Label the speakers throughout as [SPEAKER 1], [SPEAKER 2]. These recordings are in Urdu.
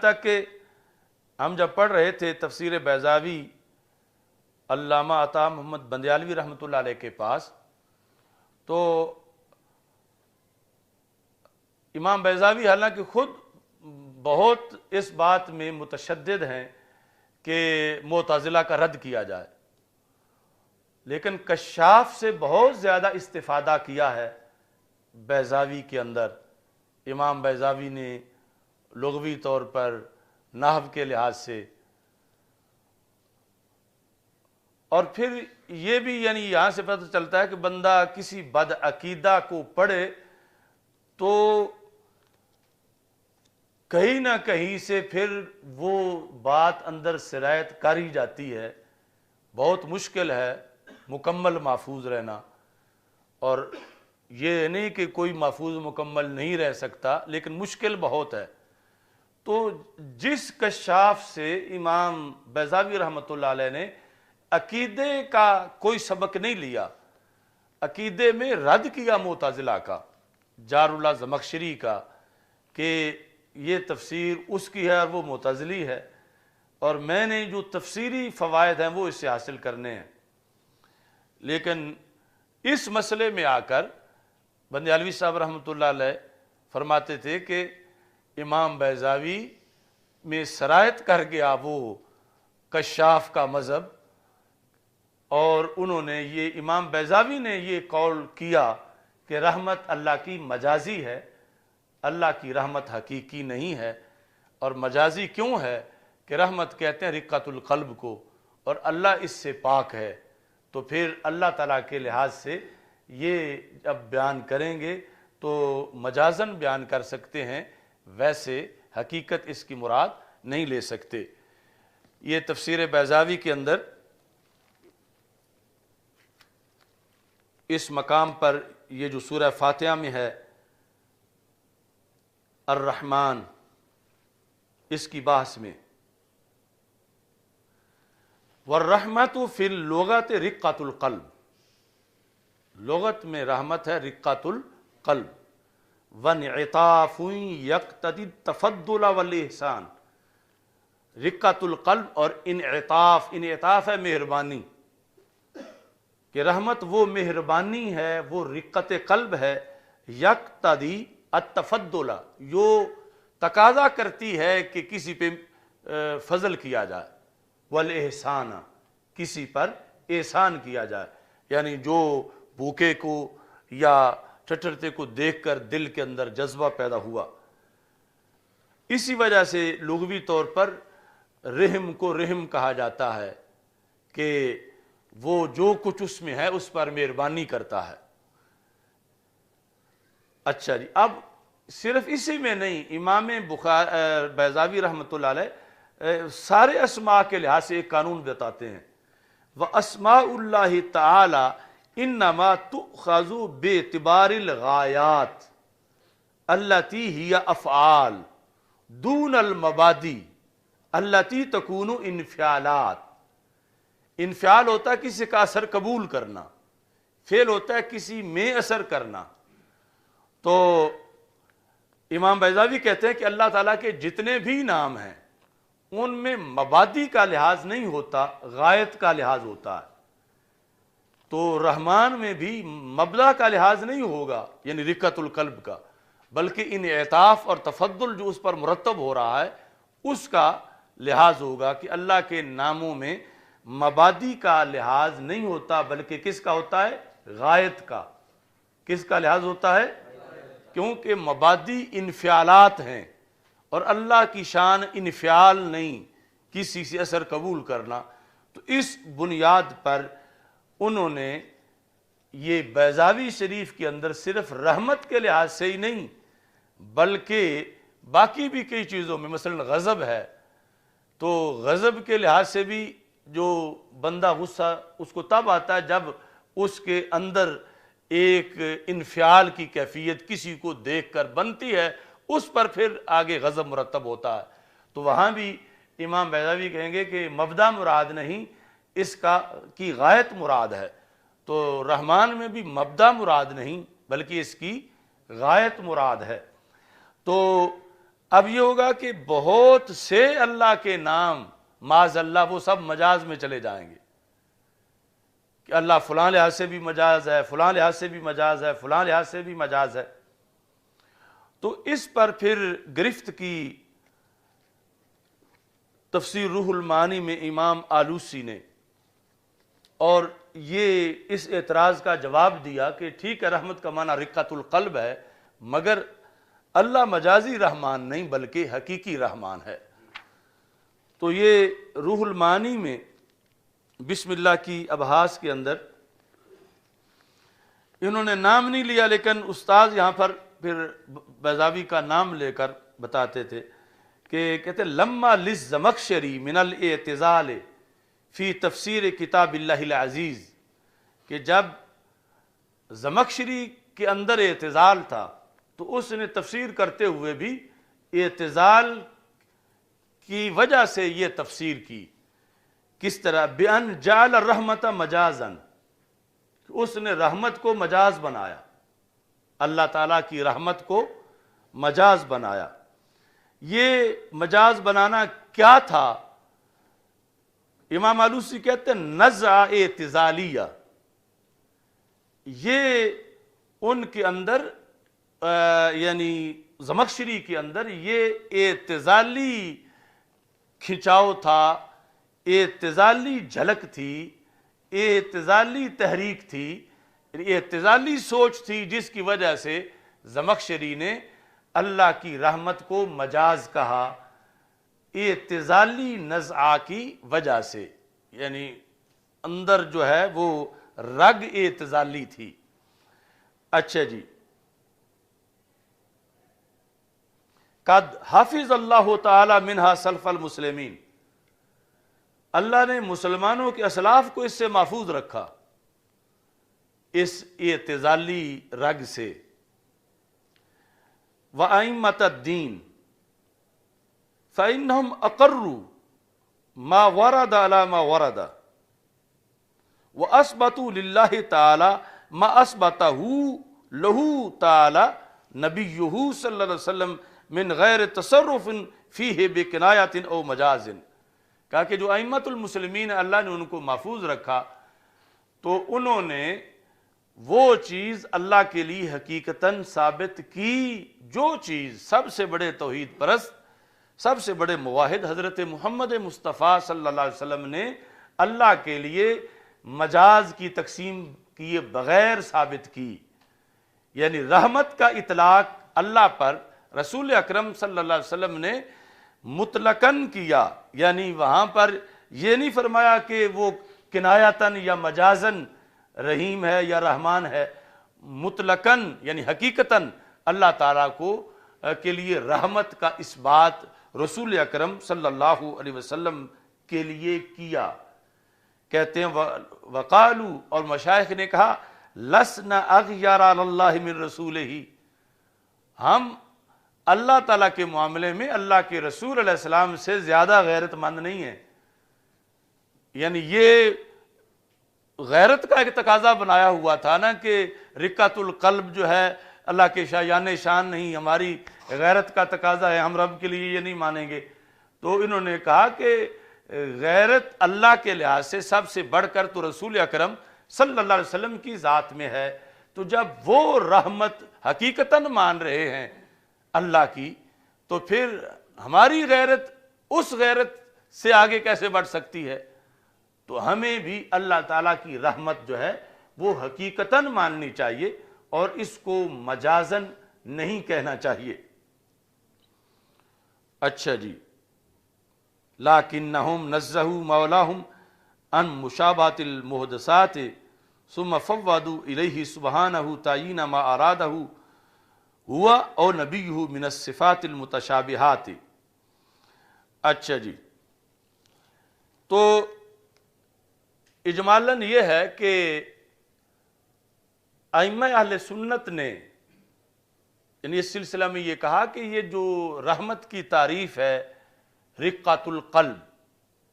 [SPEAKER 1] تک کہ ہم جب پڑھ رہے تھے تفسیر بیضاوی علامہ عطا محمد بندیالوی رحمۃ اللہ علیہ کے پاس، تو امام بیضاوی حالانکہ خود بہت اس بات میں متشدد ہیں کہ معتزلہ کا رد کیا جائے، لیکن کشاف سے بہت زیادہ استفادہ کیا ہے بیضاوی کے اندر۔ امام بیضاوی نے لغوی طور پر، نحو کے لحاظ سے، اور پھر یہ بھی یہاں سے پتہ چلتا ہے کہ بندہ کسی بد عقیدہ کو پڑھے تو کہیں نہ کہیں سے پھر وہ بات اندر سرایت کر ہی جاتی ہے۔ بہت مشکل ہے مکمل محفوظ رہنا، اور یہ نہیں کہ کوئی محفوظ مکمل نہیں رہ سکتا، لیکن مشکل بہت ہے۔ تو جس کشاف سے امام بیضاوی رحمۃ اللہ علیہ نے عقیدے کا کوئی سبق نہیں لیا، عقیدے میں رد کیا معتزلہ کا، جار اللہ زمخشری کا، کہ یہ تفسیر اس کی ہے اور وہ معتزلی ہے، اور میں نے جو تفسیری فوائد ہیں وہ اس سے حاصل کرنے ہیں۔ لیکن اس مسئلے میں آ کر بندیالوی صاحب رحمۃ اللہ علیہ فرماتے تھے کہ امام بیضاوی میں سرایت کر گیا وہ کشاف کا مذہب، اور انہوں نے یہ امام بیضاوی نے یہ قول کیا کہ رحمت اللہ کی مجازی ہے، اللہ کی رحمت حقیقی نہیں ہے۔ اور مجازی کیوں ہے کہ رحمت کہتے ہیں رقۃ القلب کو، اور اللہ اس سے پاک ہے، تو پھر اللہ تعالیٰ کے لحاظ سے یہ جب بیان کریں گے تو مجازن بیان کر سکتے ہیں، ویسے حقیقت اس کی مراد نہیں لے سکتے۔ یہ تفسیر بیضاوی کے اندر اس مقام پر یہ جو سورہ فاتحہ میں ہے الرحمن، اس کی بحث میں والرحمت فی اللغت رقۃ القلب، لغت میں رحمت ہے رقۃ القلب، وانعطاف یقتضی التفضل والاحسان، رقۃ القلب اور انعطاف، انعطاف ہے مہربانی، کہ رحمت وہ مہربانی ہے، وہ رقت قلب ہے، یقتضی التفضل، جو تقاضا کرتی ہے کہ کسی پہ فضل کیا جائے، والاحسان، کسی پر احسان کیا جائے، یعنی جو بھوکے کو یا ٹٹرتے کو دیکھ کر دل کے اندر جذبہ پیدا ہوا۔ اسی وجہ سے لغوی طور پر رحم کو رحم کہا جاتا ہے، کہ وہ جو کچھ اس میں ہے اس پر مہربانی کرتا ہے۔ اچھا جی، اب صرف اسی میں نہیں، امام بیضاوی رحمۃ اللہ علیہ سارے اسماء کے لحاظ سے ایک قانون بتاتے ہیں، وَأَسْمَاءُ اللَّهِ تَعَالَى إِنَّمَا تُؤْخَذُ بِاعْتِبَارِ الْغَایَاتِ الَّتِي هِیَ أَفْعَالٌ دُونَ الْمَبَادِئِ الَّتِي تَكُونُ انفعالات۔ انفعال ہوتا ہے کسی کا اثر قبول کرنا، فعل ہوتا ہے کسی میں اثر کرنا۔ تو امام بیضاوی کہتے ہیں کہ اللہ تعالیٰ کے جتنے بھی نام ہیں ان میں مبادی کا لحاظ نہیں ہوتا، غایت کا لحاظ ہوتا ہے۔ تو رحمان میں بھی مبدا کا لحاظ نہیں ہوگا، یعنی رقۃ القلب کا، بلکہ انعطاف اور تفضل جو اس پر مرتب ہو رہا ہے اس کا لحاظ ہوگا، کہ اللہ کے ناموں میں مبادی کا لحاظ نہیں ہوتا، بلکہ کس کا ہوتا ہے؟ غایت کا۔ کس کا لحاظ ہوتا ہے؟ کیونکہ مبادی انفعالات ہیں، اور اللہ کی شان انفعال نہیں، کسی سے اثر قبول کرنا۔ تو اس بنیاد پر انہوں نے یہ بیضاوی شریف کے اندر صرف رحمت کے لحاظ سے ہی نہیں، بلکہ باقی بھی کئی چیزوں میں، مثلا غضب ہے، تو غضب کے لحاظ سے بھی جو بندہ غصہ اس کو تب آتا ہے جب اس کے اندر ایک انفعال کی کیفیت کسی کو دیکھ کر بنتی ہے، اس پر پھر آگے غضب مرتب ہوتا ہے۔ تو وہاں بھی امام بیضاوی کہیں گے کہ مبدا مراد نہیں، اس کی غایت مراد ہے۔ تو رحمان میں بھی مبدا مراد نہیں، بلکہ اس کی غایت مراد ہے۔ تو اب یہ ہوگا کہ بہت سے اللہ کے نام معاذ اللہ وہ سب مجاز میں چلے جائیں گے کہ اللہ فلاں لحاظ سے بھی مجاز ہے، فلاں لحاظ سے بھی مجاز ہے، فلاں لحاظ سے بھی مجاز ہے۔ تو اس پر پھر گرفت کی تفسیر روح المعانی میں امام آلوسی نے، اور یہ اس اعتراض کا جواب دیا کہ ٹھیک ہے رحمت کا معنی رقۃ القلب ہے، مگر اللہ مجازی رحمان نہیں بلکہ حقیقی رحمان ہے۔ تو یہ روح المعانی میں بسم اللہ کی ابحاث کے اندر انہوں نے نام نہیں لیا، لیکن استاذ یہاں پر پھر بیضاوی کا نام لے کر بتاتے تھے کہ کہتے لما للزمخشری من الاعتزال فی تفسیر کتاب اللہ العزیز، کہ جب زمخشری کے اندر اعتزال تھا تو اس نے تفسیر کرتے ہوئے بھی اعتزال کی وجہ سے یہ تفسیر کی۔ کس طرح؟ بِأَنْ جَعَلَ الرَّحْمَةَ مَجَازًا، اس نے رحمت کو مجاز بنایا، اللہ تعالیٰ کی رحمت کو مجاز بنایا۔ یہ مجاز بنانا کیا تھا؟ امام آلوسی کہتے ہیں نزع اعتزالیہ، یہ ان کے اندر یعنی زمخشری کے اندر یہ اعتزالی کھنچاؤ تھا، اعتزالی جھلک تھی، اعتزالی تحریک تھی، اعتزالی سوچ تھی، جس کی وجہ سے زمخشری نے اللہ کی رحمت کو مجاز کہا، اعتزالی نزعہ کی وجہ سے، یعنی اندر جو ہے وہ رگ اعتزالی تھی۔ اچھا جی، قد حافظ اللہ تعالی منہا سلف المسلمین، اللہ نے مسلمانوں کے اسلاف کو اس سے محفوظ رکھا، اس اعتزالی رگ سے۔ وَأَئِمَّةَ الدِّينِ فَإِنَّهُمْ أَقَرُّوا مَا وَرَدَ عَلَى مَا وَرَدَ وَأَثْبَتُوا لِلَّهِ تَعَالَى مَا أَثْبَتَهُ لَهُ تَعَالَى نَبِيُّهُ صلی اللہ علیہ وسلم من غیر تصرف فیہ بکنایت او مجاز، کہا کہ جو ائمۃ المسلمین اللہ نے ان کو محفوظ رکھا تو انہوں نے وہ چیز اللہ کے لیے حقیقتاً ثابت کی، جو چیز سب سے بڑے توحید پرست، سب سے بڑے موحد حضرت محمد مصطفیٰ صلی اللہ علیہ وسلم نے اللہ کے لیے مجاز کی تقسیم کیے بغیر ثابت کی۔ یعنی رحمت کا اطلاق اللہ پر رسول اکرم صلی اللہ علیہ وسلم نے مطلقاً کیا، یعنی وہاں پر یہ نہیں فرمایا کہ وہ کنایتاً یا مجازاً رحیم ہے یا رحمان ہے، مطلقاً یعنی حقیقتاً اللہ تعالیٰ کو کے لیے رحمت کا اس بات رسول اکرم صلی اللہ علیہ وسلم کے لیے کیا۔ کہتے ہیں وقالو، اور مشائخ نے کہا لسنا اغیر علی اللہ من رسولہ، ہم اللہ تعالیٰ کے معاملے میں اللہ کے رسول علیہ السلام سے زیادہ غیرت مند نہیں ہیں۔ یعنی یہ غیرت کا ایک تقاضا بنایا ہوا تھا نا کہ رقۃ القلب جو ہے اللہ کے شایان شان نہیں، ہماری غیرت کا تقاضا ہے، ہم رب کے لیے یہ نہیں مانیں گے۔ تو انہوں نے کہا کہ غیرت اللہ کے لحاظ سے سب سے بڑھ کر تو رسول اکرم صلی اللہ علیہ وسلم کی ذات میں ہے، تو جب وہ رحمت حقیقتاً مان رہے ہیں اللہ کی، تو پھر ہماری غیرت اس غیرت سے آگے کیسے بڑھ سکتی ہے؟ تو ہمیں بھی اللہ تعالیٰ کی رحمت جو ہے وہ حقیقتاً ماننی چاہیے اور اس کو مجازاً نہیں کہنا چاہیے۔ اچھا جی، لَكِنَّهُمْ نَزَّهُوا مَوْلَاهُمْ عَنْ مُشَابَهَةِ الْمُحْدَثَاتِ ثُمَّ فَوَّضُوا إِلَيْهِ سُبْحَانَهُ تَعْيِينَ مَا أَرَادَهُ هُوَ أَوْ نَبِيُّهُ مِنَ الصِّفَاتِ الْمُتَشَابِهَاتِ۔ اچھا جی، تو اجمالاً یہ ہے کہ ائمہ اہل سنت نے یعنی اس سلسلہ میں یہ کہا کہ یہ جو رحمت کی تعریف ہے رقۃ القلب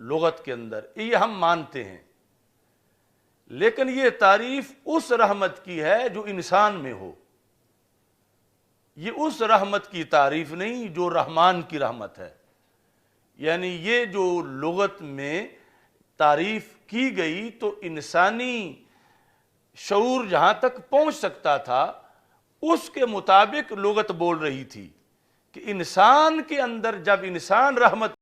[SPEAKER 1] لغت کے اندر، یہ ہم مانتے ہیں، لیکن یہ تعریف اس رحمت کی ہے جو انسان میں ہو، یہ اس رحمت کی تعریف نہیں جو رحمان کی رحمت ہے. یعنی یہ جو لغت میں تعریف کی گئی تو انسانی شعور جہاں تک پہنچ سکتا تھا اس کے مطابق لغت بول رہی تھی کہ انسان کے اندر جب انسان رحمت